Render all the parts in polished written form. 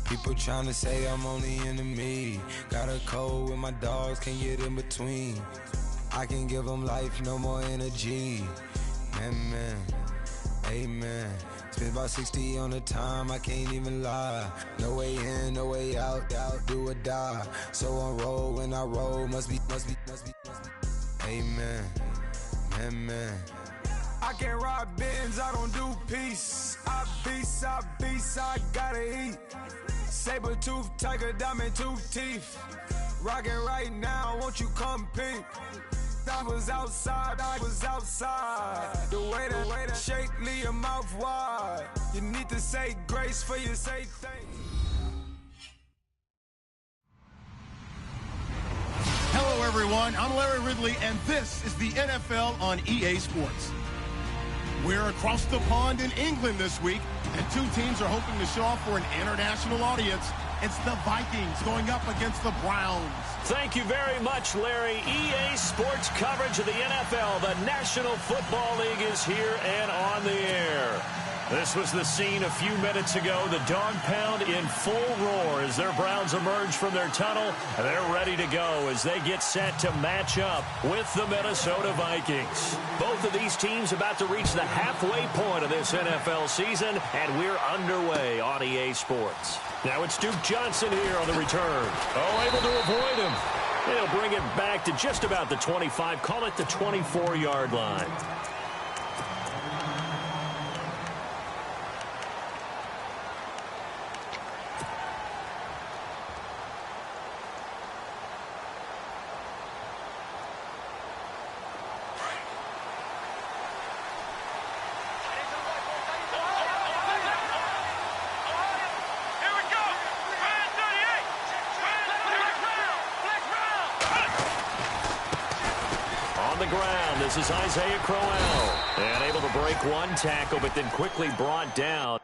People tryna say I'm only enemy. Got a code with my dogs, can't get in between. I can give them life, no more energy. Man, amen. Spent about 60 on the time, I can't even lie. No way in, no way out, do or die. So on roll, when I roll, must be. Amen, man. I can't ride Benz, I don't do peace. I beast, I gotta eat. Saber tooth, tiger, diamond tooth teeth. Rockin' right now, won't you come peep? I was outside. The way that shake, leave your mouth wide. You need to say grace for you say thanks. Hello, everyone. I'm Larry Ridley, and this is the NFL on EA Sports. We're across the pond in England this week, and two teams are hoping to show off for an international audience. It's the Vikings going up against the Browns. Thank you very much, Larry. EA Sports coverage of the NFL. The National Football League is here and on the air. This was the scene a few minutes ago. The dog pound in full roar as their Browns emerge from their tunnel. They're ready to go as they get set to match up with the Minnesota Vikings. Both of these teams about to reach the halfway point of this NFL season, and we're underway on EA Sports. Now it's Duke Johnson here on the return. Oh, able to avoid him. He'll bring it back to just about the 25, call it the 24-yard line. This is Isaiah Crowell, and able to break one tackle, but then quickly brought down.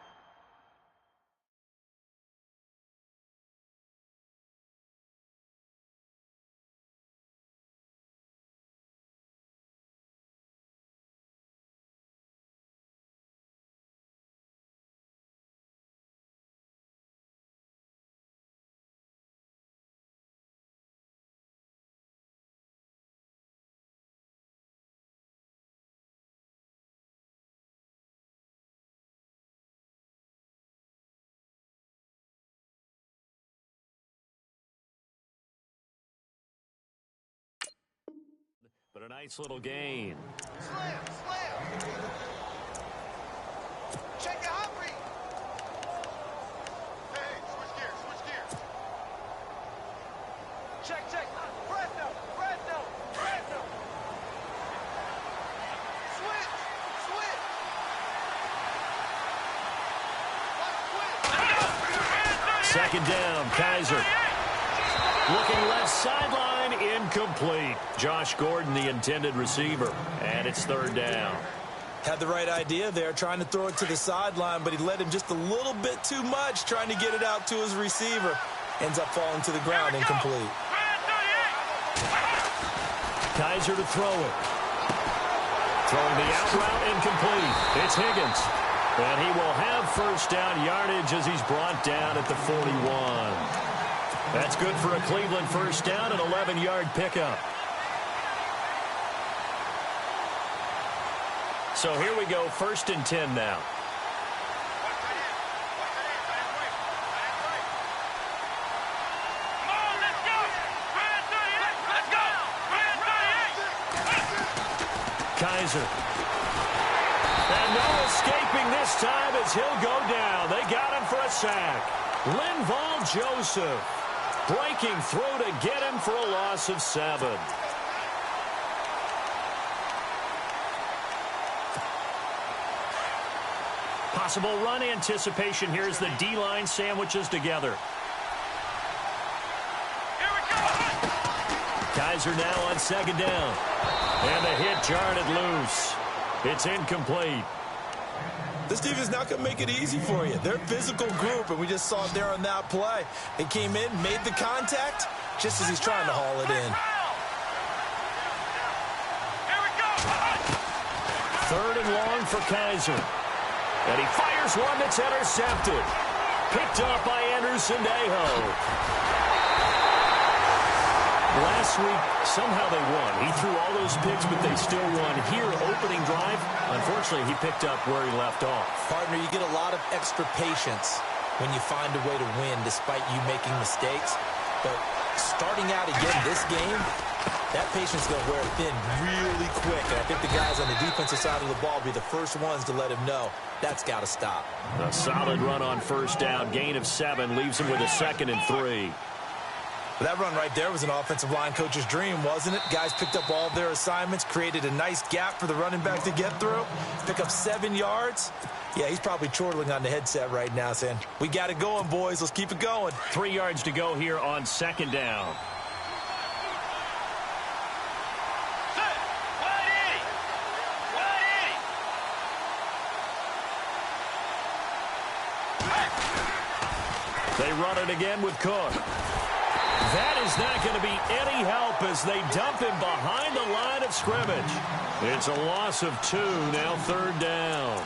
But a nice little gain. Slam. Check the hot read. Hey, switch gears. Check. Presto. Switch. Second down, Kaiser. Looking left sideline, incomplete. Josh Gordon, the intended receiver, and it's third down. Had the right idea there, trying to throw it to the sideline, but he led him just a little bit too much, trying to get it out to his receiver. Ends up falling to the ground, incomplete. Kaiser to throw it. Throwing the out route, incomplete. It's Higgins. And he will have first down yardage as he's brought down at the 41. That's good for a Cleveland first down, an 11-yard pickup. So here we go, 1st and 10 now. Kaiser. And no escaping this time as he'll go down. They got him for a sack. Linval Joseph. Breaking through to get him for a loss of 7. Possible run anticipation here as the D-line sandwiches together. Here we go. Kaiser now on 2nd down. And the hit jarred it loose. It's incomplete. This defense not going to make it easy for you. They're a physical group, and we just saw it there on that play. They came in, made the contact, just as he's trying to haul it in. Here we go. 3rd and long for Kaiser. And he fires one that's intercepted. picked up by Anderson-Dejo. Last week, somehow they won. He threw all those picks, but they still won. Here, opening drive, unfortunately, he picked up where he left off. Partner, you get a lot of extra patience when you find a way to win despite you making mistakes. But starting out again this game, that patience is going to wear thin really quick. And I think the guys on the defensive side of the ball will be the first ones to let him know that's got to stop. A solid run on first down. Gain of 7 leaves him with a 2nd and 3. That run right there was an offensive line coach's dream, wasn't it? Guys picked up all of their assignments, created a nice gap for the running back to get through, pick up 7 yards. Yeah, he's probably chortling on the headset right now saying, we got it going, boys. Let's keep it going. 3 yards to go here on 2nd down. They run it again with Cook. That is not going to be any help as they dump him behind the line of scrimmage. It's a loss of 2, now 3rd down.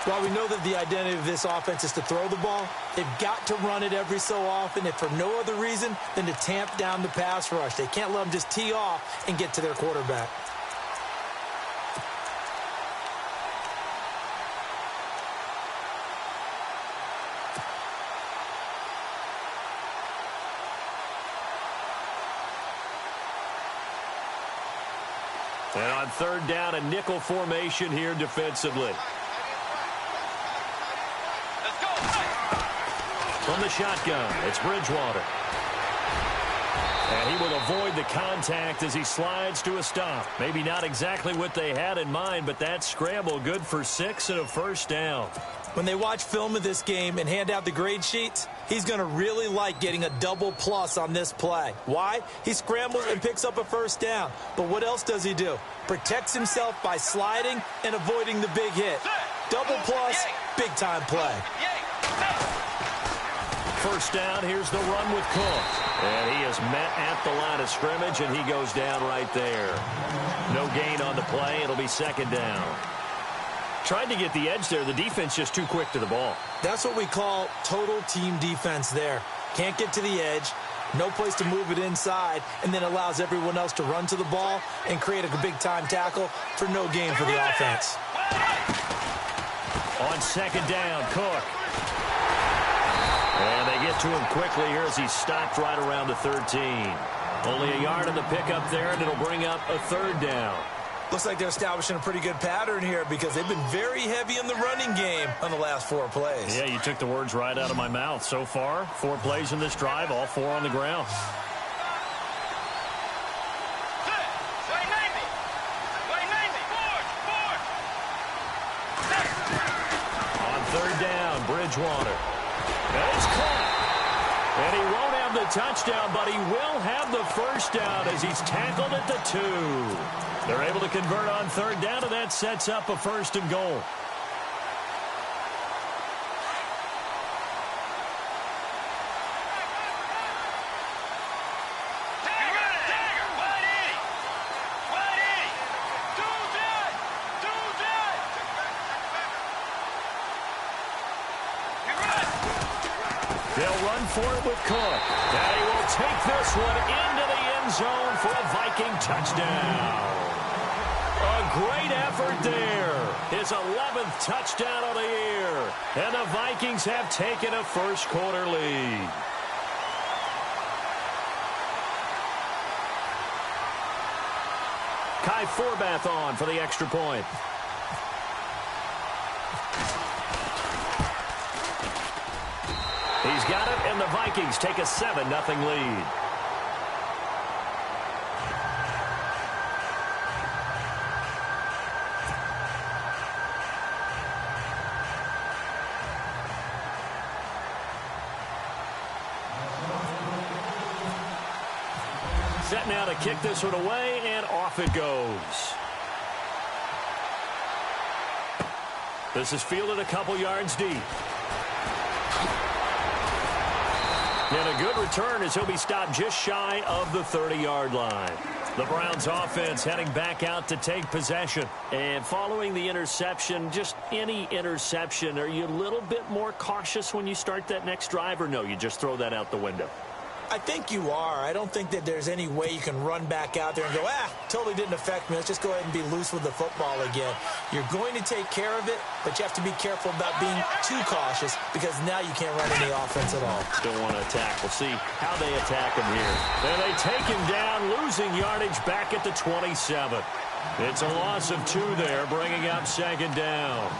While we know that the identity of this offense is to throw the ball, they've got to run it every so often, if for no other reason than to tamp down the pass rush. They can't let them just tee off and get to their quarterback. And on 3rd down, a nickel formation here defensively. Let's go. From the shotgun, it's Bridgewater. And he will avoid the contact as he slides to a stop. Maybe not exactly what they had in mind, but that scramble good for 6 and a 1st down. When they watch film of this game and hand out the grade sheets, he's going to really like getting a double plus on this play. Why? He scrambles and picks up a 1st down. But what else does he do? Protects himself by sliding and avoiding the big hit. Double plus, big-time play. 1st down, here's the run with Cook. And he is met at the line of scrimmage, and he goes down right there. No gain on the play. It'll be 2nd down. Tried to get the edge there. The defense just too quick to the ball. That's what we call total team defense there. Can't get to the edge, no place to move it inside, and then allows everyone else to run to the ball and create a big-time tackle for no gain for the offense. On 2nd down, Cook. And they get to him quickly here as he's stopped right around the 13. Only a yard on the pickup there, and it'll bring up a 3rd down. Looks like they're establishing a pretty good pattern here because they've been very heavy in the running game on the last 4 plays. Yeah, you took the words right out of my mouth. So far, 4 plays in this drive, all 4 on the ground. On 3rd down, Bridgewater. And it's caught. And he won't have the touchdown, but he will have the 1st down as he's tackled at the 2. They're able to convert on 3rd down, and that sets up a 1st and goal. They'll run for it with Cook. And he will take this one into the end zone for a Viking touchdown. A great effort there. His 11th touchdown of the year. And the Vikings have taken a 1st quarter lead. Kai Forbath on for the extra point. He's got it, and the Vikings take a 7-0 lead. Set now to kick this one away, and off it goes. This is fielded a couple yards deep. And a good return as he'll be stopped just shy of the 30-yard line. The Browns offense heading back out to take possession. And following the interception, just any interception, are you a little bit more cautious when you start that next drive, or no, you just throw that out the window? I think you are. I don't think that there's any way you can run back out there and go, totally didn't affect me. Let's just go ahead and be loose with the football again. You're going to take care of it, but you have to be careful about being too cautious because now you can't run any offense at all. Still want to attack. We'll see how they attack him here. And they take him down, losing yardage back at the 27. It's a loss of 2 there, bringing up second down.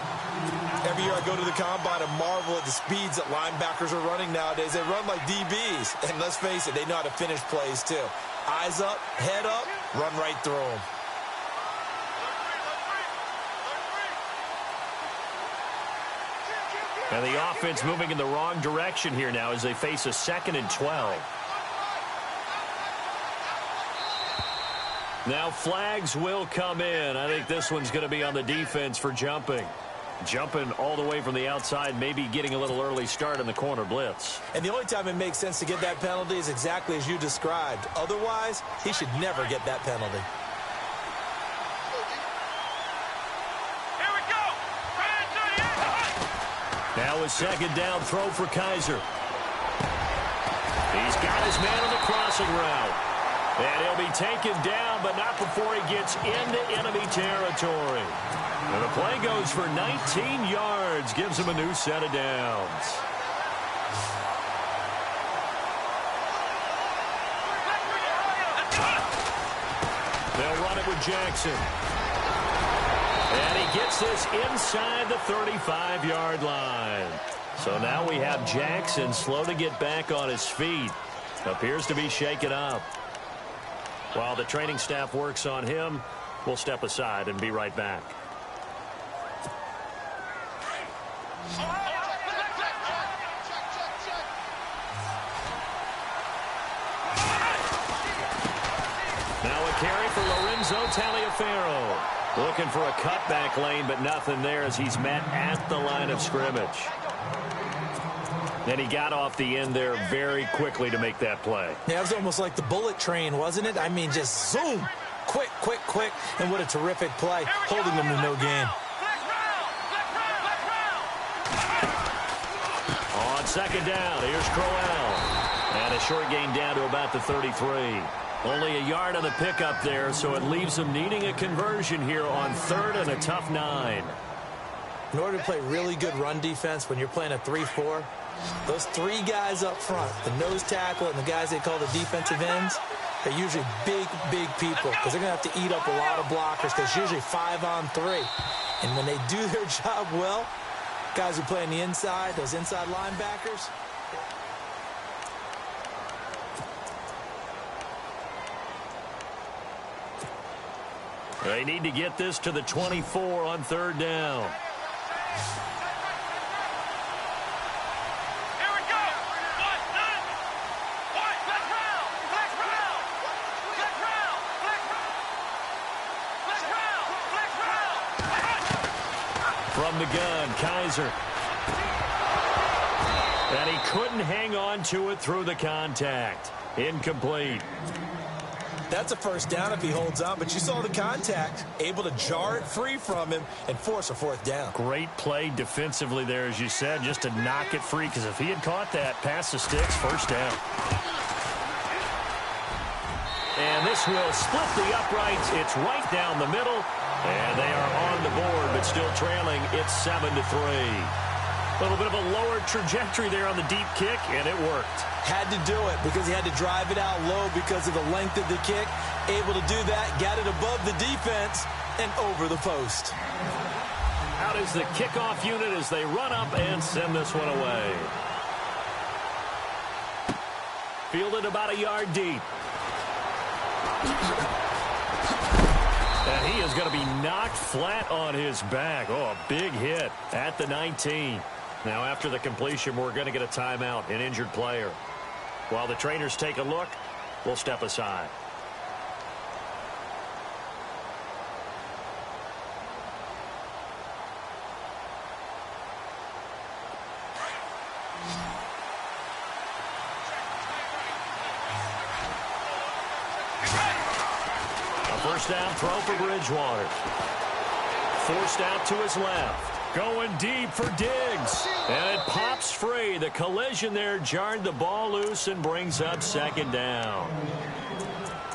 Every year I go to the combine and marvel at the speeds that linebackers are running nowadays. They run like DBs. And let's face it, they know how to finish plays too. Eyes up, head up, run right through them. And the offense moving in the wrong direction here now as they face a 2nd and 12. Now flags will come in. I think this one's going to be on the defense for jumping. Jumping all the way from the outside, maybe getting a little early start in the corner blitz. And the only time it makes sense to get that penalty is exactly as you described. Otherwise, he should never get that penalty. Here we go. Now a second down throw for Kaiser. He's got his man on the crossing route. And he'll be taken down, but not before he gets into enemy territory. And the play goes for 19 yards, gives him a new set of downs. They'll run it with Jackson. And he gets this inside the 35-yard line. So now we have Jackson slow to get back on his feet. Appears to be shaken up. While the training staff works on him, we'll step aside and be right back. Now a carry for Lorenzo Taliaferro. Looking for a cutback lane, but nothing there as he's met at the line of scrimmage. And he got off the end there very quickly to make that play. Yeah, it was almost like the bullet train, wasn't it? I mean, just zoom. Quick, quick, quick. And what a terrific play, holding them to no gain. On second down, here's Crowell. And a short gain down to about the 33. Only a yard on the pickup there, so it leaves him needing a conversion here on 3rd and a tough 9. In order to play really good run defense when you're playing a 3-4, those 3 guys up front, the nose tackle and the guys they call the defensive ends, they're usually big, big people because they're going to have to eat up a lot of blockers because it's usually 5-on-3. And when they do their job well, guys who play on the inside, those inside linebackers, they need to get this to the 24 on 3rd down. Here we go. One, nine. One, flex round. Flex round. Flex round. Flex round. Flex round. From the gun, Kaiser. And he couldn't hang on to it through the contact. Incomplete. that's a first down if he holds on. But you saw the contact, able to jar it free from him and force a 4th down. Great play defensively there, as you said, just to knock it free. Because if he had caught that, past the sticks, first down. And this will split the uprights. It's right down the middle. And they are on the board, but still trailing. It's 7-3. A little bit of a lower trajectory there on the deep kick, and it worked. Had to do it because he had to drive it out low because of the length of the kick. Able to do that, got it above the defense and over the post. Out is the kickoff unit as they run up and send this one away. Fielded about a yard deep. And he is going to be knocked flat on his back. Oh, a big hit at the 19. Now, after the completion, we're going to get a timeout, an injured player. While the trainers take a look, we'll step aside. first down throw for Bridgewater. Forced out to his left. Going deep for Diggs. And it pops free. The collision there jarred the ball loose and brings up second down.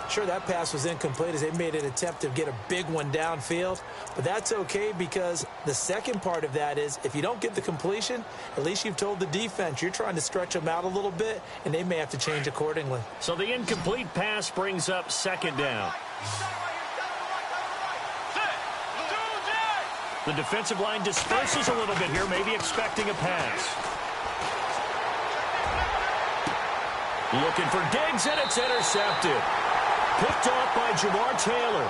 Sure, that pass was incomplete as they made an attempt to get a big one downfield. But that's okay because the second part of that is if you don't get the completion, at least you've told the defense you're trying to stretch them out a little bit, and they may have to change accordingly. So the incomplete pass brings up second down. The defensive line disperses a little bit here, maybe expecting a pass. Looking for Diggs, and it's intercepted. Picked off by Jamar Taylor.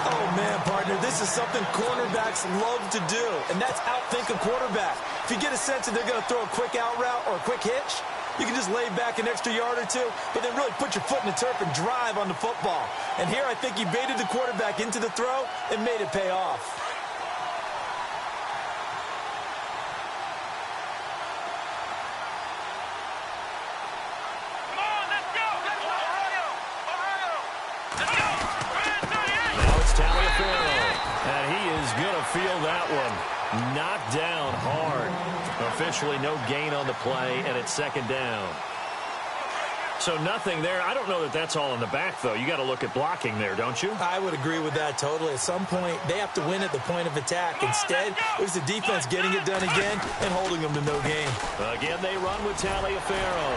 Oh, man, partner, this is something cornerbacks love to do, and that's outthink a quarterback. If you get a sense that they're going to throw a quick out route or a quick hitch, you can just lay back an extra yard or two, but then really put your foot in the turf and drive on the football. And here I think he baited the quarterback into the throw and made it pay off. Feel that one. Knocked down hard. Officially no gain on the play, and it's second down. So nothing there. I don't know that that's all in the back, though. You got to look at blocking there, don't you? I would agree with that totally. At some point, they have to win at the point of attack. Instead, it was the defense getting it done again and holding them to no gain. Again, they run with Taliaferro.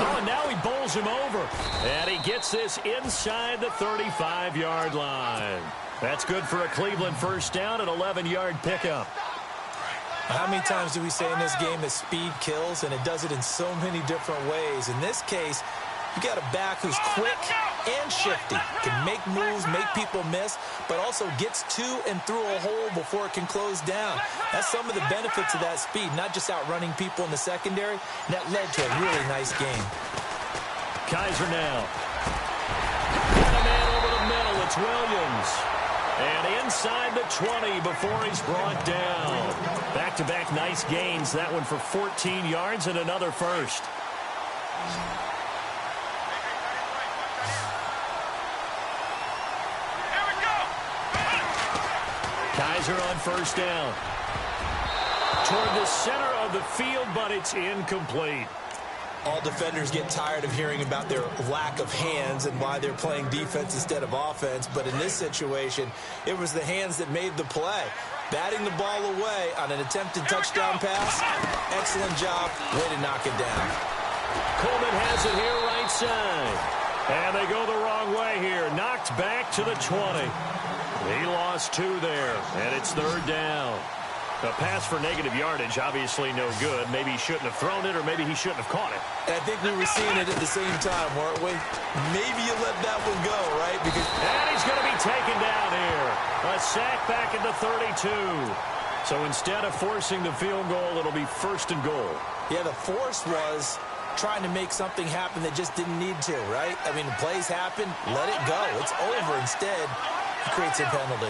Oh, and now he bowls him over. And he gets this inside the 35-yard line. That's good for a Cleveland first down, an 11-yard pickup. How many times do we say in this game that speed kills, and it does it in so many different ways? In this case, you got a back who's quick and shifty, can make moves, make people miss, but also gets to and through a hole before it can close down. That's some of the benefits of that speed, not just outrunning people in the secondary. And that led to a really nice game. Kaiser now. Got a man over the middle. It's Williams. And inside the 20 before he's brought down. Back-to-back nice gains. That one for 14 yards and another first. Here we go. Kaiser on first down. Toward the center of the field, but it's incomplete. All defenders get tired of hearing about their lack of hands and why they're playing defense instead of offense. But in this situation, it was the hands that made the play. Batting the ball away on an attempted touchdown pass. Excellent job. Way to knock it down. Coleman has it here right side. And they go the wrong way here. Knocked back to the 20. He lost 2 there. And it's third down. A pass for negative yardage, obviously no good. Maybe he shouldn't have thrown it, or maybe he shouldn't have caught it. And I think we were seeing it at the same time, weren't we? Maybe you let that one go, right? And he's going to be taken down here. A sack back at the 32. So instead of forcing the field goal, it'll be first and goal. Yeah, the force was trying to make something happen that just didn't need to, right? I mean, the plays happen, let it go. It's over. Instead, he creates a penalty.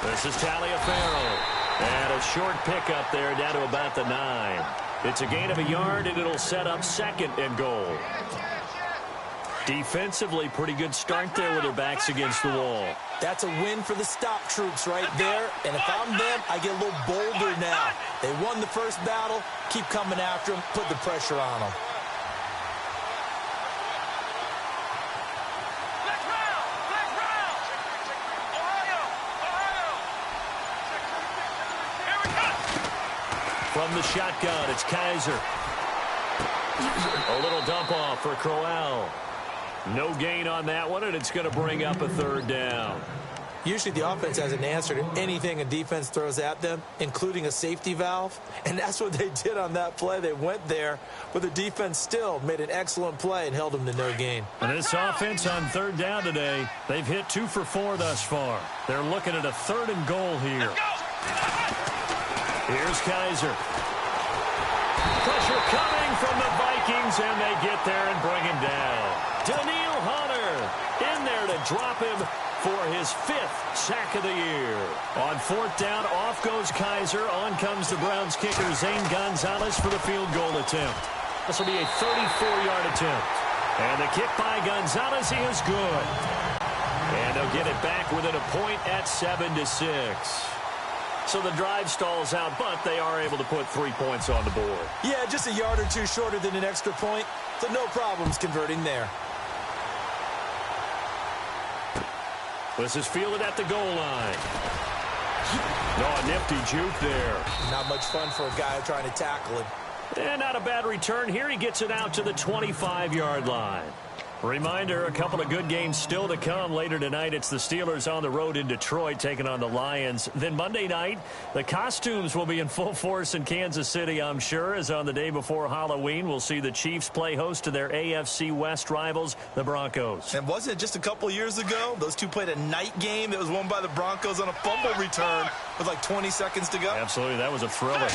This is Taliaferro. And a short pickup there down to about the 9. It's a gain of a yard, and it'll set up second and goal. Defensively, pretty good start there with their backs against the wall. That's a win for the stop troops right there. And if I'm them, I get a little bolder now. They won the first battle. Keep coming after them. Put the pressure on them. From the shotgun, it's Kaiser. A little dump off for Crowell. No gain on that one, and it's going to bring up a third down. Usually the offense has an answer to anything a defense throws at them, including a safety valve. And that's what they did on that play. They went there, but the defense still made an excellent play and held them to no gain. And this offense on third down today, they've hit 2 for 4 thus far. They're looking at a third and goal here. Here's Kaiser. Pressure coming from the Vikings, and they get there and bring him down. Daniil Hunter in there to drop him for his 5th sack of the year. On 4th down, off goes Kaiser. On comes the Browns kicker, Zane Gonzalez, for the field goal attempt. This will be a 34-yard attempt. And the kick by Gonzalez is good. And they'll get it back within a point at 7-6. So the drive stalls out, but they are able to put 3 points on the board. Yeah, just a yard or two shorter than an extra point, so no problems converting there. This is fielded at the goal line. No, a nifty juke there. Not much fun for a guy trying to tackle him. And not a bad return here. He gets it out to the 25-yard line. Reminder, a couple of good games still to come. Later tonight, it's the Steelers on the road in Detroit taking on the Lions. Then Monday night, the costumes will be in full force in Kansas City, I'm sure, as on the day before Halloween, we'll see the Chiefs play host to their AFC West rivals, the Broncos. And wasn't it just a couple years ago, those two played a night game that was won by the Broncos on a fumble return with like 20 seconds to go? Absolutely, that was a thriller.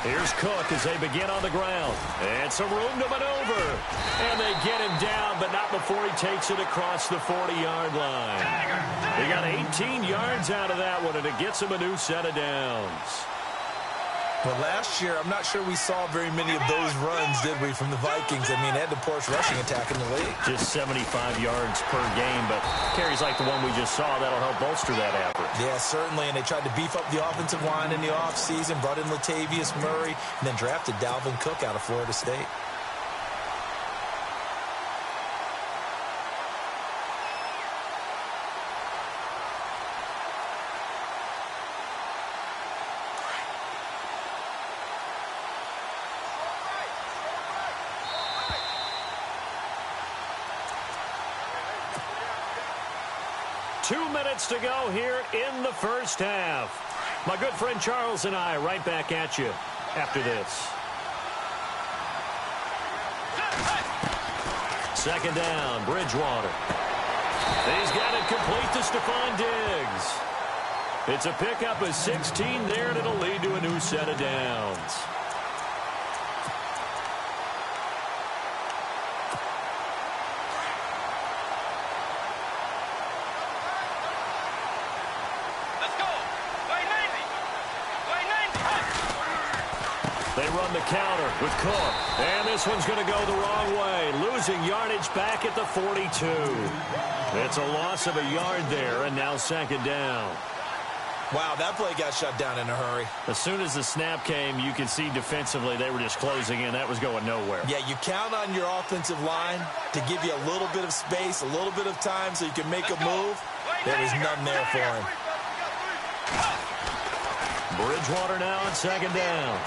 Here's Cook as they begin on the ground. And some room to maneuver. And they get him down, but not before he takes it across the 40-yard line. They got 18 yards out of that one, and it gets him a new set of downs. Well, last year, I'm not sure we saw very many of those runs, did we, from the Vikings? I mean, they had the poorest rushing attack in the league. Just 75 yards per game, but carries like the one we just saw, that'll help bolster that average. Yeah, certainly, and they tried to beef up the offensive line in the offseason, brought in Latavius Murray, and then drafted Dalvin Cook out of Florida State. To go here in the first half. My good friend Charles and I right back at you after this. Second down, Bridgewater. He's got it complete to Stephon Diggs. It's a pickup of 16 there, and it'll lead to a new set of downs. The counter with Cook. And this one's going to go the wrong way. Losing yardage back at the 42. It's a loss of a yard there, and now second down. Wow, that play got shut down in a hurry. As soon as the snap came, you could see defensively they were just closing in. That was going nowhere. Yeah, you count on your offensive line to give you a little bit of space, a little bit of time so you can make a move. There was none there for him. Bridgewater now on second down.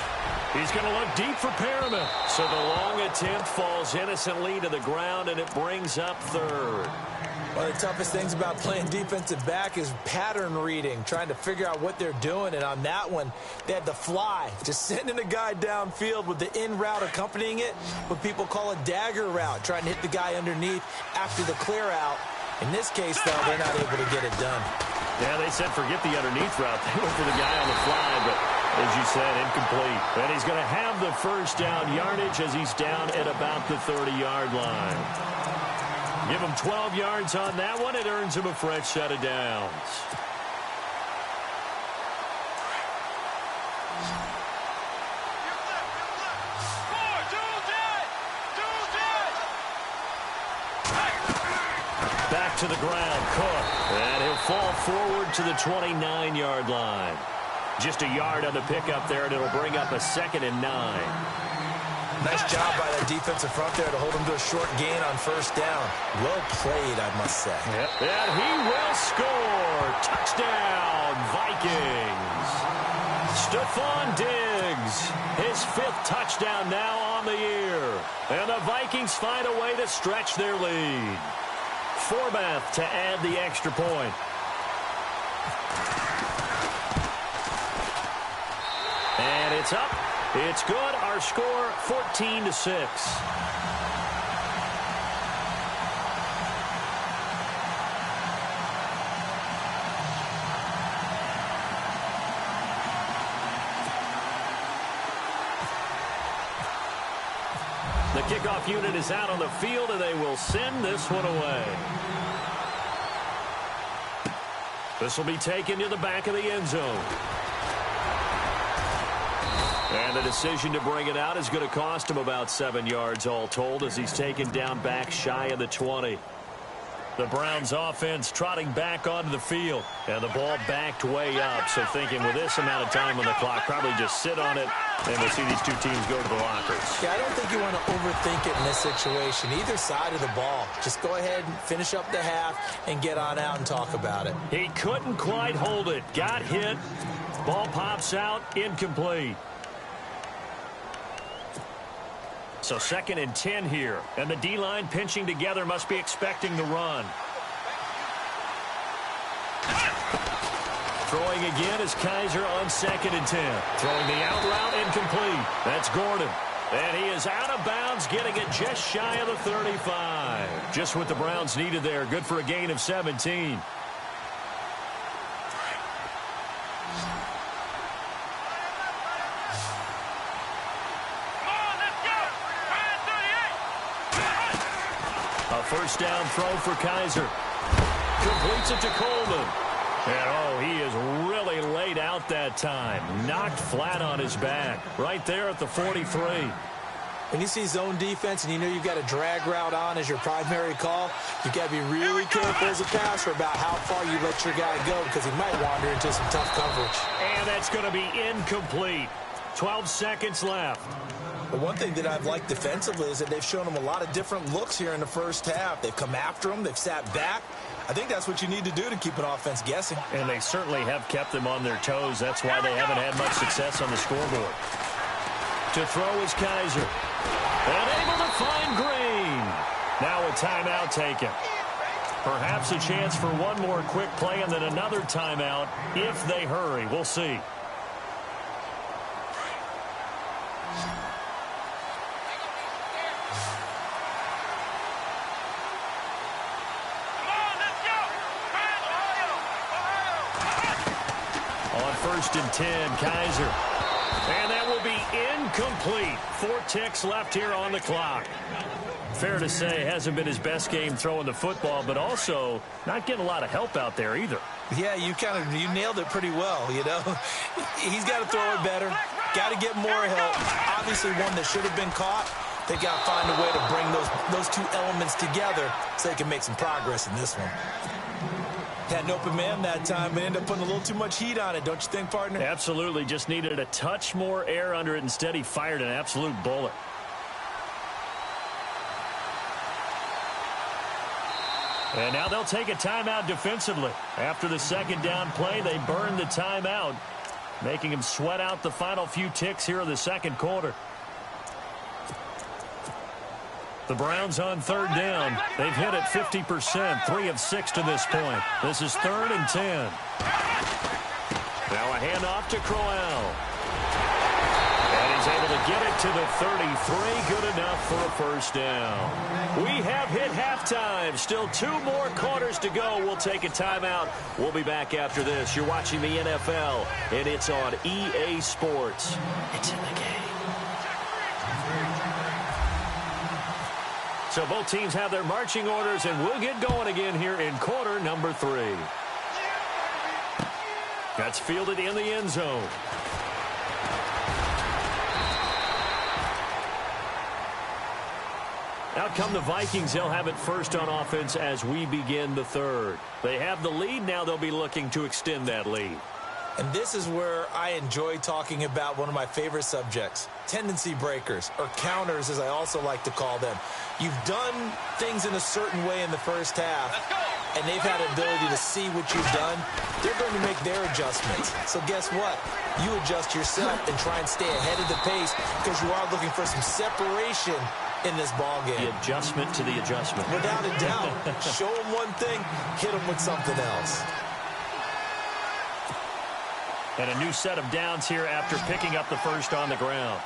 He's going to look deep for Perriman. So the long attempt falls innocently to the ground, and it brings up third. One of the toughest things about playing defensive back is pattern reading, trying to figure out what they're doing. And on that one, they had the fly, just sending a guy downfield with the in route accompanying it, what people call a dagger route, trying to hit the guy underneath after the clear out. In this case, though, they're not able to get it done. Yeah, they said forget the underneath route. They went for the guy on the fly, but as you said, incomplete. And he's going to have the first down yardage as he's down at about the 30-yard line. Give him 12 yards on that one. It earns him a fresh set of downs. Back to the ground, Cook. And he'll fall forward to the 29-yard line. Just a yard on the pickup there, and it'll bring up a 2nd and 9. Nice job by that defensive front there to hold him to a short gain on first down. Well played, I must say. Yep. And he will score. Touchdown, Vikings. Stephon Diggs, his 5th touchdown now on the year. And the Vikings find a way to stretch their lead. Forbath to add the extra point. And it's up. It's good. Our score, 14-6. The kickoff unit is out on the field, and they will send this one away. This will be taken to the back of the end zone. And the decision to bring it out is going to cost him about 7 yards all told as he's taken down back shy of the 20. The Browns offense trotting back onto the field. And the ball backed way up. So thinking with this amount of time on the clock, probably just sit on it. And we'll see these two teams go to the lockers. Yeah, I don't think you want to overthink it in this situation. Either side of the ball. Just go ahead and finish up the half and get on out and talk about it. He couldn't quite hold it. Got hit. Ball pops out. Incomplete. So 2nd and 10 here. And the D-line pinching together must be expecting the run. Throwing again is Kaiser on 2nd and 10. Throwing the out route incomplete. That's Gordon. And he is out of bounds, getting it just shy of the 35. Just what the Browns needed there. Good for a gain of 17. A first down throw for Kaiser. Completes it to Coleman. And, he is really laid out that time. Knocked flat on his back. Right there at the 43. When you see zone defense and you know you've got a drag route on as your primary call, you've got to be really careful as a passer about how far you let your guy go because he might wander into some tough coverage. And that's going to be incomplete. 12 seconds left. But one thing that I've liked defensively is that they've shown him a lot of different looks here in the first half. They've come after him. They've sat back. I think that's what you need to do to keep an offense guessing. And they certainly have kept them on their toes. That's why they haven't had much success on the scoreboard. To throw is Kaiser. And able to find Green. Now a timeout taken. Perhaps a chance for one more quick play and then another timeout if they hurry. We'll see. On 1st and 10, Kaiser. And that will be incomplete. 4 ticks left here on the clock. Fair to say, hasn't been his best game throwing the football, but also not getting a lot of help out there either. Yeah, you nailed it pretty well, you know. He's got to throw it better. Got to get more help. Obviously one that should have been caught. They got to find a way to bring those two elements together so they can make some progress in this one. Had an open man that time, but ended up putting a little too much heat on it, don't you think, partner? Absolutely. Just needed a touch more air under it. Instead, he fired an absolute bullet. And now they'll take a timeout defensively. After the 2nd down play, they burned the timeout, making him sweat out the final few ticks here in the 2nd quarter. The Browns on 3rd down. They've hit it 50%, 3 of 6 to this point. This is 3rd and 10. Now a handoff to Crowell. And he's able to get it to the 33. Good enough for a first down. We have hit halftime. Still 2 more quarters to go. We'll take a timeout. We'll be back after this. You're watching the NFL, and it's on EA Sports. It's in the game. So both teams have their marching orders, and we'll get going again here in quarter number 3. That's fielded in the end zone. Out come the Vikings. They'll have it first on offense as we begin the 3rd. They have the lead. Now they'll be looking to extend that lead. And this is where I enjoy talking about one of my favorite subjects, tendency breakers, or counters as I also like to call them. You've done things in a certain way in the first half, and they've had the ability to see what you've done. They're going to make their adjustments. So guess what? You adjust yourself and try and stay ahead of the pace because you are looking for some separation in this ball game. The adjustment to the adjustment. Without a doubt. Show them one thing, hit them with something else. And a new set of downs here after picking up the first on the ground.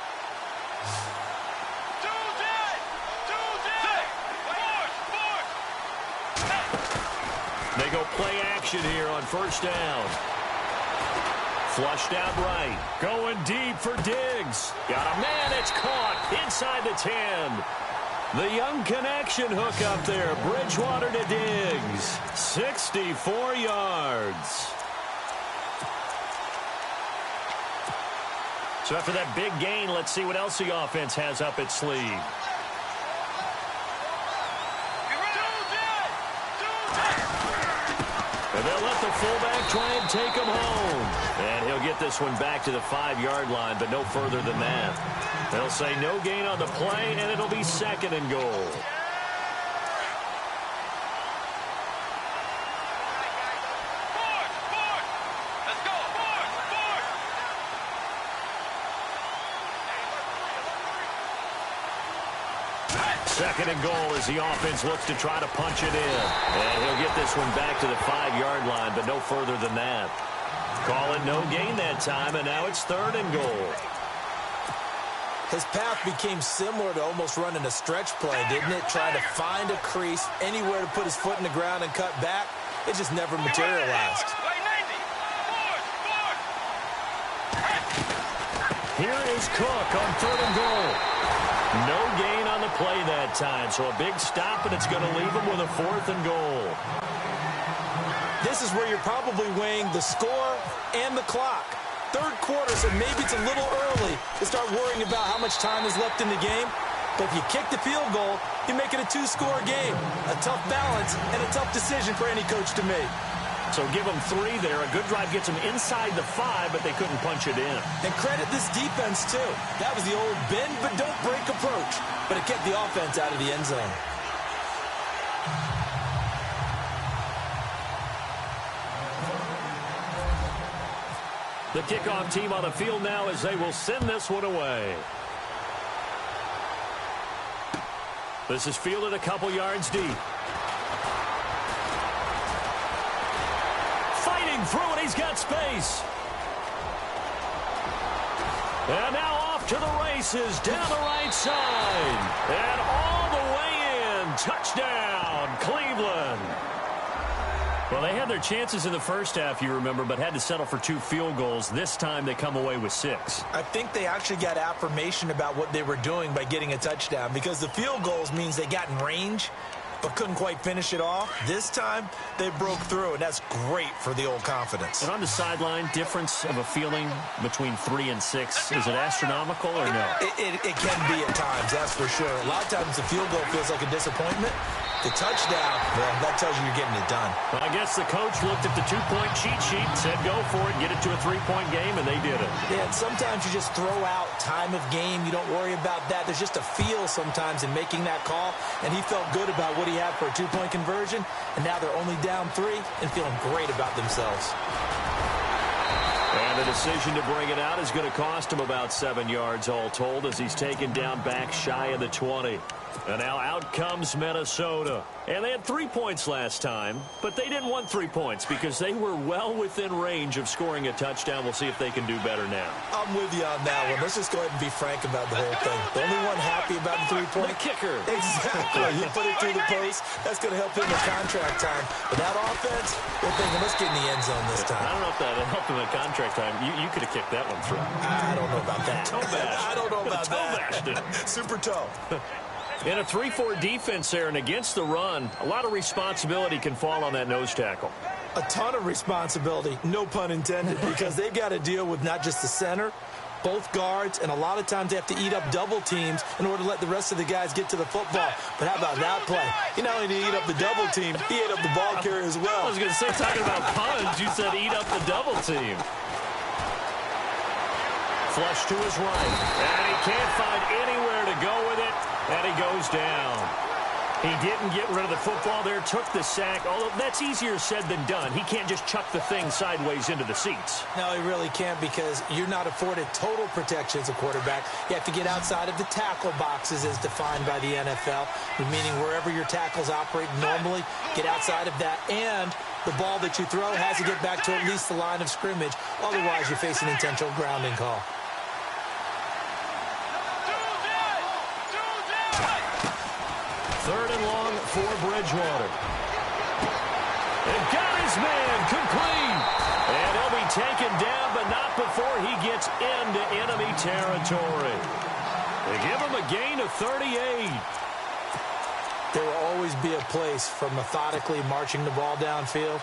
They go play action here on first down. Flushed out right. Going deep for Diggs. Got a man. It's caught inside the 10. The young connection hook up there. Bridgewater to Diggs. 64 yards. So after that big gain, let's see what else the offense has up its sleeve. And they'll let the fullback try and take him home. And he'll get this one back to the 5-yard line, but no further than that. They'll say no gain on the play, and it'll be 2nd and goal. Second and goal as the offense looks to try to punch it in. And he'll get this one back to the 5-yard line, but no further than that. Call it no gain that time, and now it's 3rd and goal. His path became similar to almost running a stretch play, didn't it? Trying to find a crease, anywhere to put his foot in the ground and cut back. It just never materialized. Here is Cook on 3rd and goal. No gain on the play that time, so a big stop, and it's going to leave him with a 4th and goal. This is where you're probably weighing the score and the clock. 3rd quarter, so maybe it's a little early to start worrying about how much time is left in the game. But if you kick the field goal, you make it a 2-score game. A tough balance and a tough decision for any coach to make. So give them 3 there. A good drive gets them inside the 5, but they couldn't punch it in. And credit this defense, too. That was the old bend but don't break approach. But it kept the offense out of the end zone. The kickoff team on the field now as they will send this one away. This is fielded a couple yards deep. Fighting through it, he's got space. And now off to the races, down the right side. And all the way in. Touchdown, Cleveland. Well, they had their chances in the first half, you remember, but had to settle for 2 field goals. This time they come away with 6. I think they actually got affirmation about what they were doing by getting a touchdown, because the field goals means they got in range but couldn't quite finish it off. This time they broke through, and that's great for the old confidence. And on the sideline, difference of a feeling between 3 and 6, is it astronomical or no? It can be at times, that's for sure. A lot of times the field goal feels like a disappointment. The touchdown, well, that tells you you're getting it done. Well, I guess the coach looked at the 2-point cheat sheet and said, go for it, get it to a 3-point game, and they did it. Yeah, and sometimes you just throw out time of game. You don't worry about that. There's just a feel sometimes in making that call, and he felt good about what he had for a 2-point conversion, and now they're only down 3 and feeling great about themselves. And the decision to bring it out is going to cost him about 7 yards all told as he's taken down back shy of the 20. And now out comes Minnesota. And they had 3 points last time, but they didn't want 3 points because they were well within range of scoring a touchdown. We'll see if they can do better now. I'm with you on that one. Let's just go ahead and be frank about the whole thing. The only one happy about the 3-point. The kicker. Exactly. You put it through the post. That's going to help him in contract time. But that offense, they're thinking, let's get in the end zone this time. I don't know if that helped him in contract time. You could have kicked that one through. I don't know about that. Toe bash. I don't know about Toe bashed that. it. Super toe. In a 3-4 defense there, and against the run, a lot of responsibility can fall on that nose tackle. A ton of responsibility, no pun intended, because they've got to deal with not just the center, both guards, and a lot of times they have to eat up double teams in order to let the rest of the guys get to the football. But how about that play? He not only did he eat up the double team, he ate up the ball carrier as well. I was going to say, talking about puns, you said eat up the double team. Flush to his right, and he can't find anywhere to go with it. And he goes down. He didn't get rid of the football there, took the sack, although that's easier said than done. He can't just chuck the thing sideways into the seats. No, he really can't, because you're not afforded total protection as a quarterback. You have to get outside of the tackle boxes as defined by the NFL, meaning wherever your tackles operate normally, get outside of that, and the ball that you throw has to get back to at least the line of scrimmage. Otherwise, you're facing intentional grounding call. Third and long for Bridgewater. And got his man complete. And he'll be taken down, but not before he gets into enemy territory. They give him a gain of 38. There will always be a place for methodically marching the ball downfield.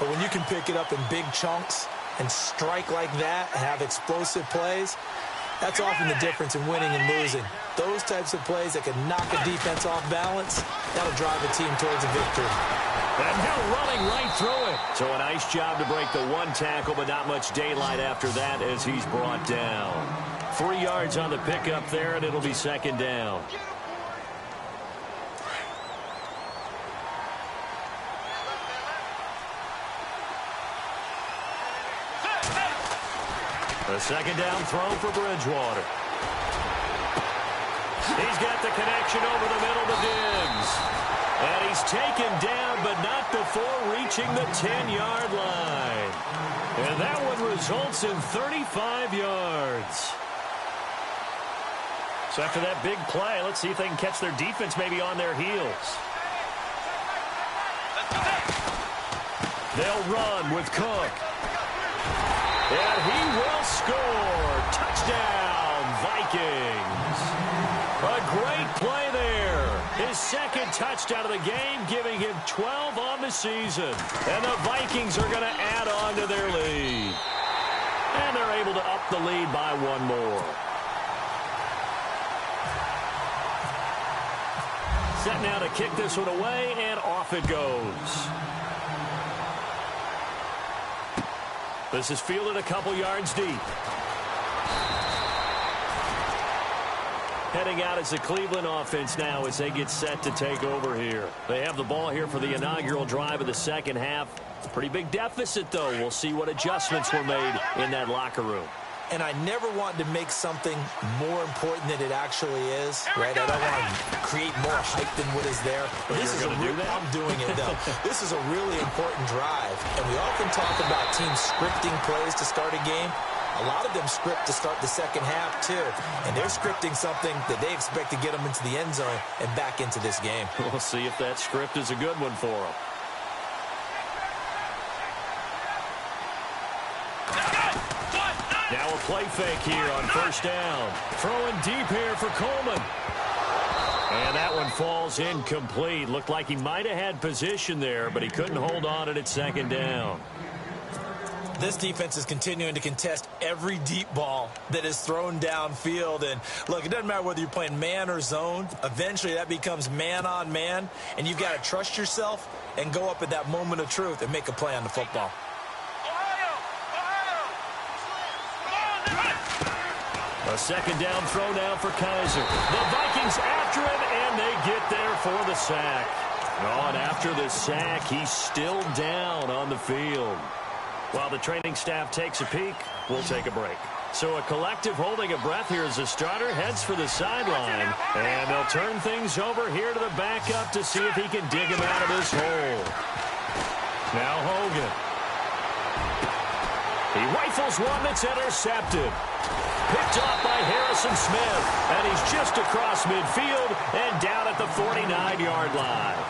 But when you can pick it up in big chunks and strike like that and have explosive plays, that's often the difference in winning and losing. Those types of plays that can knock a defense off balance, that'll drive a team towards a victory. And now running right through it. So a nice job to break the one tackle, but not much daylight after that as he's brought down. 3 yards on the pickup there, and it'll be second down. The second down throw for Bridgewater. He's got the connection over the middle to Diggs. And he's taken down, but not before reaching the 10-yard line. And that one results in 35 yards. So after that big play, let's see if they can catch their defense maybe on their heels. They'll run with Cook. And he will score. Touchdown, Vikings. A great play there. His second touchdown of the game, giving him 12 on the season. And the Vikings are going to add on to their lead. And they're able to up the lead by one more. Set now to kick this one away, and off it goes. This is fielded a couple yards deep. Heading out is the Cleveland offense now as they get set to take over here. They have the ball here for the inaugural drive of the second half. Pretty big deficit, though. We'll see what adjustments were made in that locker room. And I never want to make something more important than it actually is, right? I don't want to create more hype than what is there. But this is I'm doing it, though. This is a really important drive. And we often talk about teams scripting plays to start a game. A lot of them script to start the second half, too. And they're scripting something that they expect to get them into the end zone and back into this game. We'll see if that script is a good one for them. Now a play fake here on first down. Throwing deep here for Coleman. And that one falls incomplete. Looked like he might have had position there, but he couldn't hold on at second down. This defense is continuing to contest every deep ball that is thrown downfield. And, look, it doesn't matter whether you're playing man or zone. Eventually, that becomes man-on-man, and you've got to trust yourself and go up at that moment of truth and make a play on the football. A second down throw now for Kaiser. The Vikings after him, and they get there for the sack. Oh, and after the sack, he's still down on the field. While the training staff takes a peek, we'll take a break. So a collective holding a breath here as the starter heads for the sideline. And they'll turn things over here to the backup to see if he can dig him out of this hole. Now Hogan. He rifles one that's intercepted. Picked off by Harrison Smith. And he's just across midfield and down at the 49-yard line.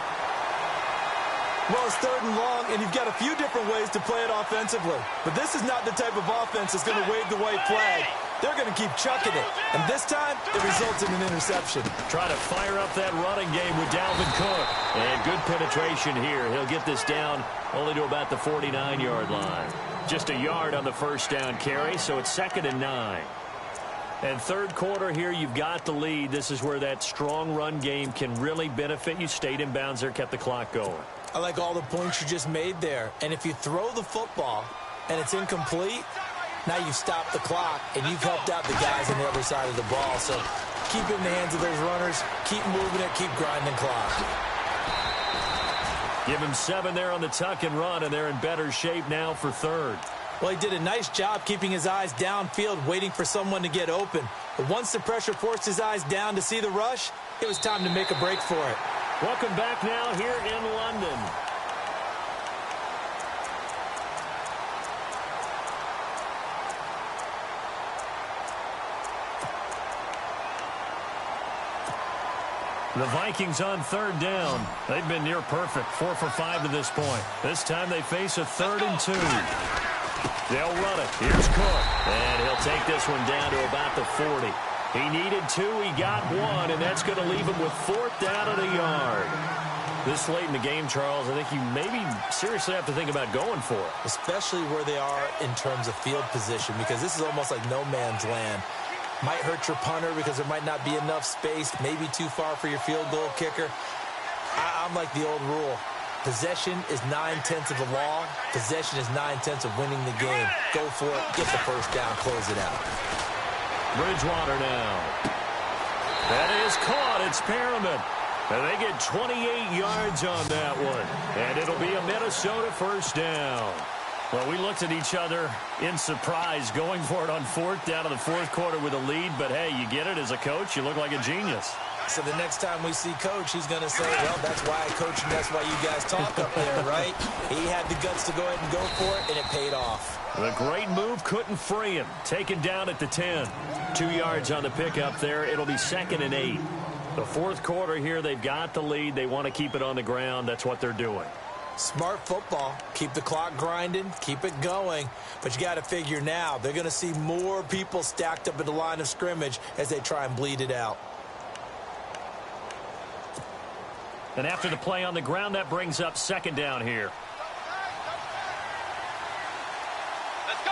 Well, it's third and long, and you've got a few different ways to play it offensively. But this is not the type of offense that's going to wave the white flag. They're going to keep chucking it. And this time, it results in an interception. Trying to fire up that running game with Dalvin Cook. And good penetration here. He'll get this down only to about the 49-yard line. Just a yard on the first down carry, so it's 2nd and 9. And third quarter here, you've got the lead. This is where that strong run game can really benefit you. Stayed in bounds there, kept the clock going. I like all the points you just made there. And if you throw the football and it's incomplete, now you've stopped the clock and you've helped out the guys on the other side of the ball. So keep it in the hands of those runners. Keep moving it. Keep grinding clock. Give him 7 there on the tuck and run, and they're in better shape now for third. Well, he did a nice job keeping his eyes downfield, waiting for someone to get open. But once the pressure forced his eyes down to see the rush, it was time to make a break for it. Welcome back now here in London. The Vikings on third down. They've been near perfect, 4 for 5 to this point. This time they face a 3rd and 2. They'll run it. Here's Cook. And he'll take this one down to about the 40. He needed 2, he got 1, and that's going to leave him with 4th down and a yard. This late in the game, Charles, I think you maybe seriously have to think about going for it. Especially where they are in terms of field position, because this is almost like no man's land. Might hurt your punter because there might not be enough space, maybe too far for your field goal kicker. I'm like the old rule. Possession is 9/10 of the law. Possession is 9/10 of winning the game. Go for it, get the first down, close it out. Bridgewater now. That is caught. It's Perriman. And they get 28 yards on that one. And it'll be a Minnesota first down. Well, we looked at each other in surprise going for it on 4th down in the 4th quarter with a lead. But, hey, you get it as a coach. You look like a genius. So the next time we see Coach, he's going to say, well, that's why I coach and that's why you guys talk up there, right? He had the guts to go ahead and go for it, and it paid off. The great move couldn't free him. Taken down at the 10. 2 yards on the pickup there. It'll be 2nd and 8. The 4th quarter here, they've got the lead. They want to keep it on the ground. That's what they're doing. Smart football. Keep the clock grinding. Keep it going. But you got to figure now, they're going to see more people stacked up at the line of scrimmage as they try and bleed it out. And after the play on the ground, that brings up 2nd down here. Let's go.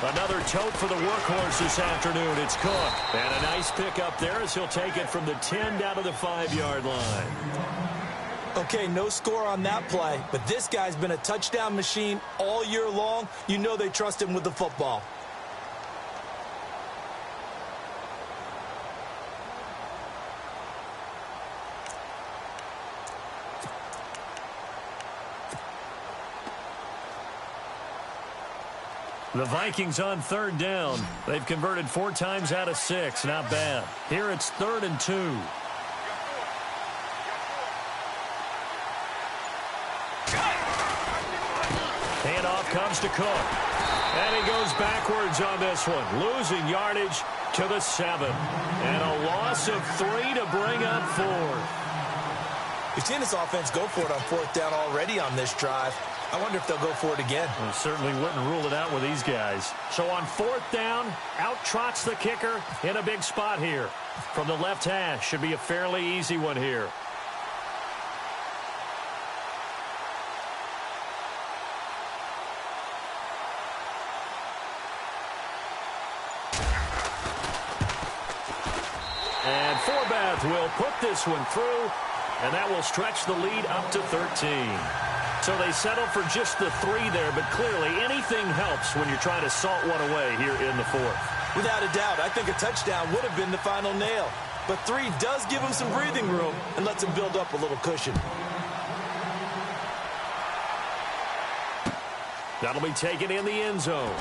Another tote for the workhorse this afternoon. It's Cook. And a nice pickup there as he'll take it from the 10 down to the 5-yard line. Okay, no score on that play, but this guy's been a touchdown machine all year long. You know they trust him with the football. The Vikings on 3rd down. They've converted 4 times out of 6. Not bad. Here it's 3rd and 2. Handoff comes to Cook. And he goes backwards on this one. Losing yardage to the 7. And a loss of 3 to bring up 4th. We've seen this offense go for it on 4th down already on this drive. I wonder if they'll go for it again. Well, certainly wouldn't rule it out with these guys. So on 4th down, out trots the kicker in a big spot here. From the left hash, should be a fairly easy one here. And Forbath will put this one through, and that will stretch the lead up to 13. So they settle for just the 3 there, but clearly anything helps when you're trying to salt one away here in the 4th. Without a doubt, I think a touchdown would have been the final nail. But 3 does give him some breathing room and lets him build up a little cushion. That'll be taken in the end zone.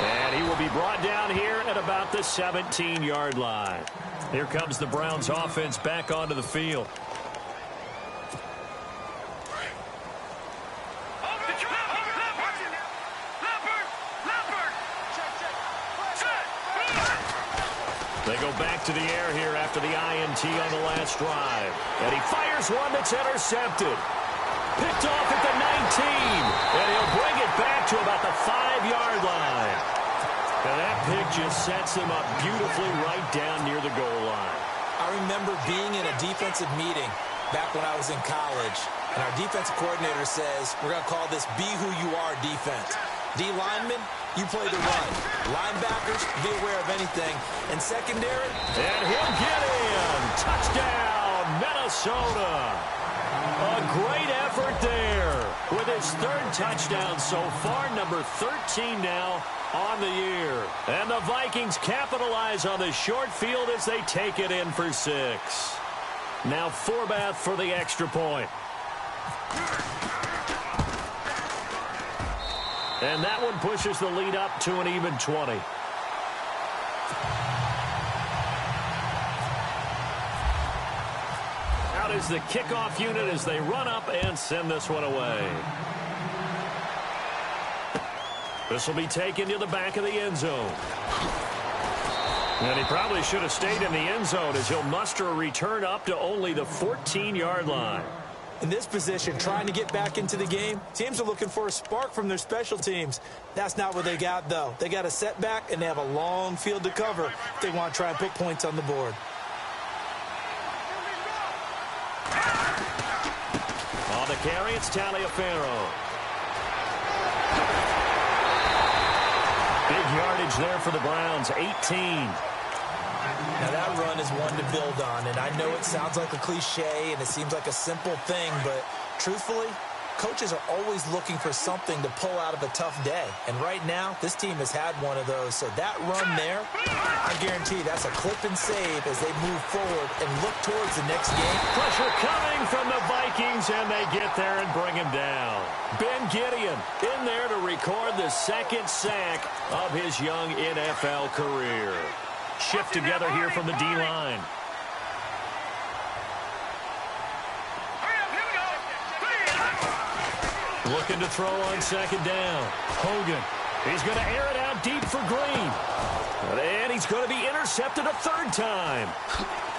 And he will be brought down here at about the 17-yard line. Here comes the Browns offense back onto the field. They go back to the air here after the INT on the last drive. And he fires one that's intercepted. Picked off at the 19. And he'll bring it back to about the 5-yard line. And that pick just sets him up beautifully right down near the goal line. I remember being in a defensive meeting back when I was in college. And our defensive coordinator says, we're going to call this be who you are defense. D linemen, you play the run. Linebackers, be aware of anything. And secondary. And he'll get in. Touchdown, Minnesota. A great effort there with his 3rd touchdown so far, number 13 now on the year. And the Vikings capitalize on the short field as they take it in for 6. Now Forbath for the extra point. And that one pushes the lead up to an even 20. Out is the kickoff unit as they run up and send this one away. This will be taken to the back of the end zone. And he probably should have stayed in the end zone as he'll muster a return up to only the 14-yard line. In this position, trying to get back into the game, teams are looking for a spark from their special teams. That's not what they got, though. They got a setback, and they have a long field to cover if they want to try and put points on the board. On the carry, it's Taliaferro. Big yardage there for the Browns, 18. Now, that run is one to build on, and I know it sounds like a cliche and it seems like a simple thing, but truthfully, coaches are always looking for something to pull out of a tough day. And right now, this team has had one of those. So that run there, I guarantee that's a clip and save as they move forward and look towards the next game. Pressure coming from the Vikings, and they get there and bring him down. Ben Gideon in there to record the second sack of his young NFL career. Shift together here from the D-line. Looking to throw on second down. Hogan. He's going to air it out deep for Green. And he's going to be intercepted a third time.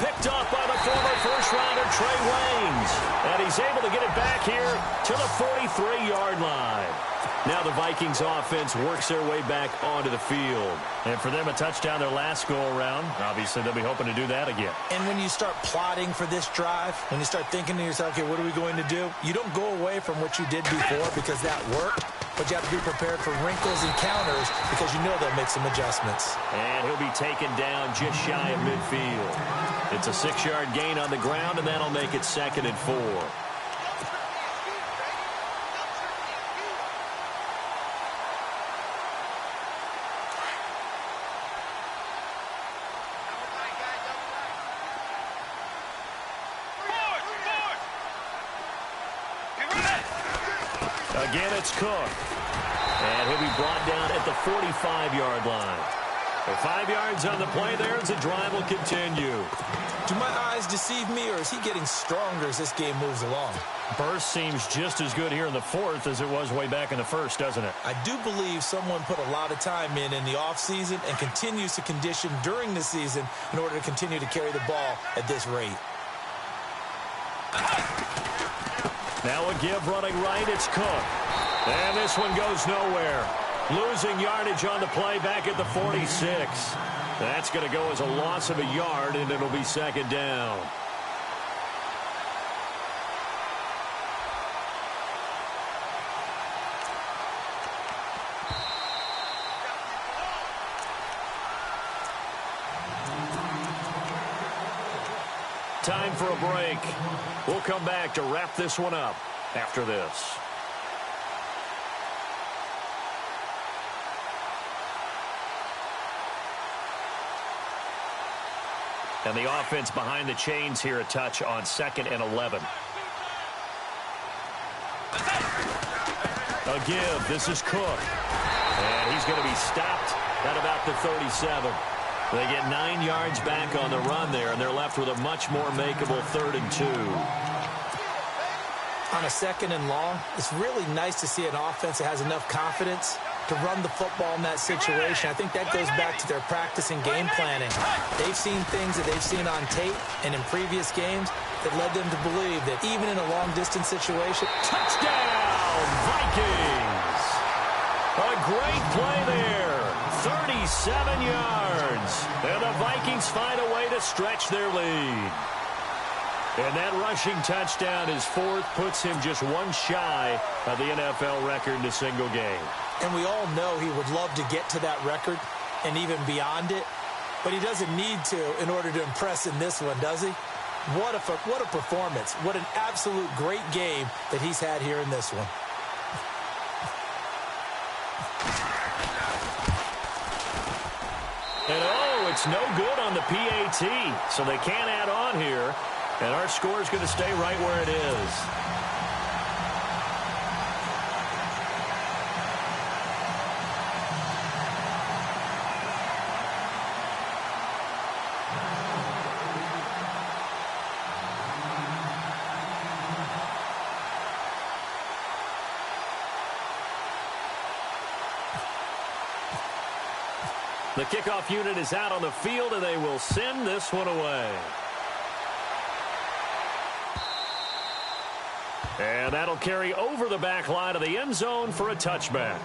Picked off by the former first-rounder Trey Waynes. And he's able to get it back here to the 43-yard line. Now the Vikings offense works their way back onto the field. And for them, a touchdown their last go-around. Obviously, they'll be hoping to do that again. And when you start plotting for this drive, when you start thinking to yourself, okay, what are we going to do? You don't go away from what you did before because that worked. But you have to be prepared for wrinkles and counters because you know they'll make some adjustments. And he'll be taken down just shy of midfield. It's a 6-yard gain on the ground, and that'll make it 2nd and 4. Again, it's Cook. And he'll be brought down at the 45-yard line. 5 yards on the play there as the drive will continue. Do my eyes deceive me, or is he getting stronger as this game moves along? Burst seems just as good here in the fourth as it was way back in the first, doesn't it? I do believe someone put a lot of time in the offseason and continues to condition during the season in order to continue to carry the ball at this rate. Now a give running right, it's Cook. And this one goes nowhere. Losing yardage on the play back at the 46. That's going to go as a loss of a yard, and it'll be 2nd down. Time for a break. We'll come back to wrap this one up after this. And the offense behind the chains here a touch on 2nd and 11. A give. This is Cook. And he's going to be stopped at about the 37. They get 9 yards back on the run there, and they're left with a much more makeable 3rd and 2. On a 2nd and long, it's really nice to see an offense that has enough confidence to run the football in that situation. I think that goes back to their practice and game planning. They've seen things that they've seen on tape and in previous games that led them to believe that even in a long-distance situation... Touchdown, Vikings! A great play there. 37 yards. And the Vikings find a way to stretch their lead. And that rushing touchdown, his 4th, puts him just one shy of the NFL record in a single game. And we all know he would love to get to that record and even beyond it. But he doesn't need to in order to impress in this one, does he? What a performance. What an absolute great game that he's had here in this one. And oh, it's no good on the PAT. So they can't add on here. And our score is going to stay right where it is. The kickoff unit is out on the field, and they will send this one away. And that'll carry over the back line of the end zone for a touchback.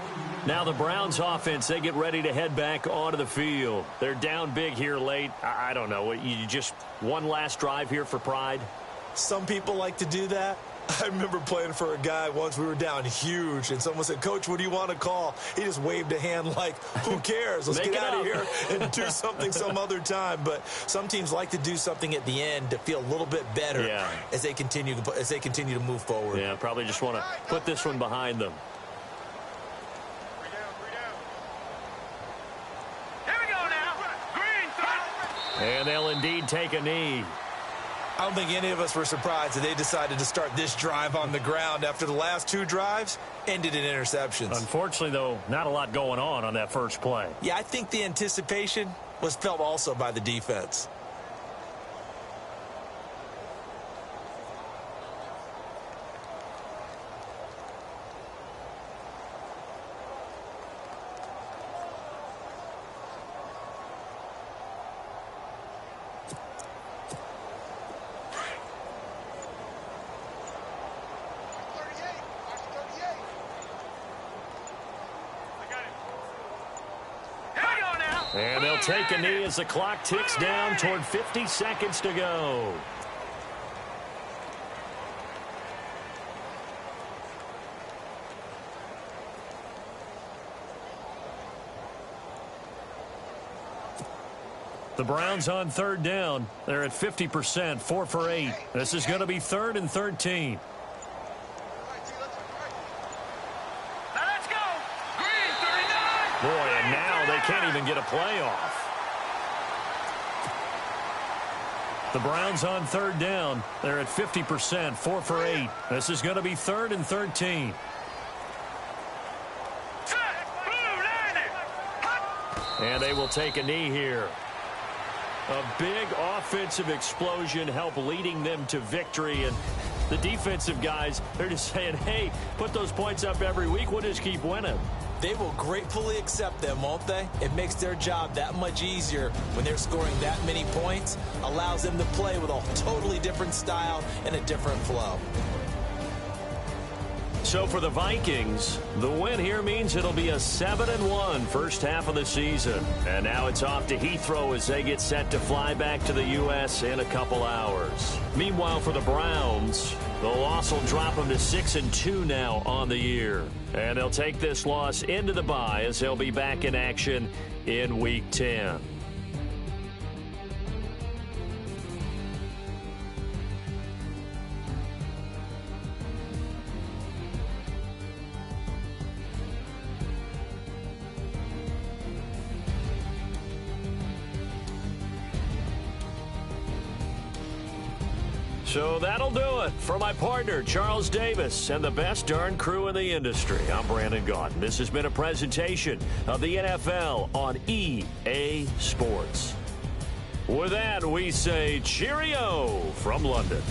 Now the Browns offense, they get ready to head back onto the field. They're down big here late. I don't know. You just one last drive here for pride? Some people like to do that. I remember playing for a guy once. We were down huge, and someone said, "Coach, what do you want to call?" He just waved a hand like, who cares? Let's get out of here and do something some other time. But some teams like to do something at the end to feel a little bit better as they continue to move forward. Yeah, probably just want to put this one behind them. Here we go now. Green, and they'll indeed take a knee. I don't think any of us were surprised that they decided to start this drive on the ground after the last two drives ended in interceptions. Unfortunately, though, not a lot going on that first play. Yeah, I think the anticipation was felt also by the defense. And they'll take a knee as the clock ticks down toward 50 seconds to go. The Browns on third down. They're at 50%, 4 for 8. This is going to be 3rd and 13. Boy, and now they can't even get a play off. The Browns on third down. They're at 50%, 4 for 8. This is going to be 3rd and 13. And they will take a knee here. A big offensive explosion helped leading them to victory. And the defensive guys, they're just saying, hey, put those points up every week. We'll just keep winning. They will gratefully accept them, won't they? It makes their job that much easier when they're scoring that many points. Allows them to play with a totally different style and a different flow. So for the Vikings, the win here means it'll be a 7-1 first half of the season. And now it's off to Heathrow as they get set to fly back to the U.S. in a couple hours. Meanwhile, for the Browns, the loss will drop them to 6-2 now on the year. And they'll take this loss into the bye as they'll be back in action in Week 10. So that'll do it for my partner, Charles Davis, and the best darn crew in the industry. I'm Brandon Gaudin. This has been a presentation of the NFL on EA Sports. With that, we say cheerio from London.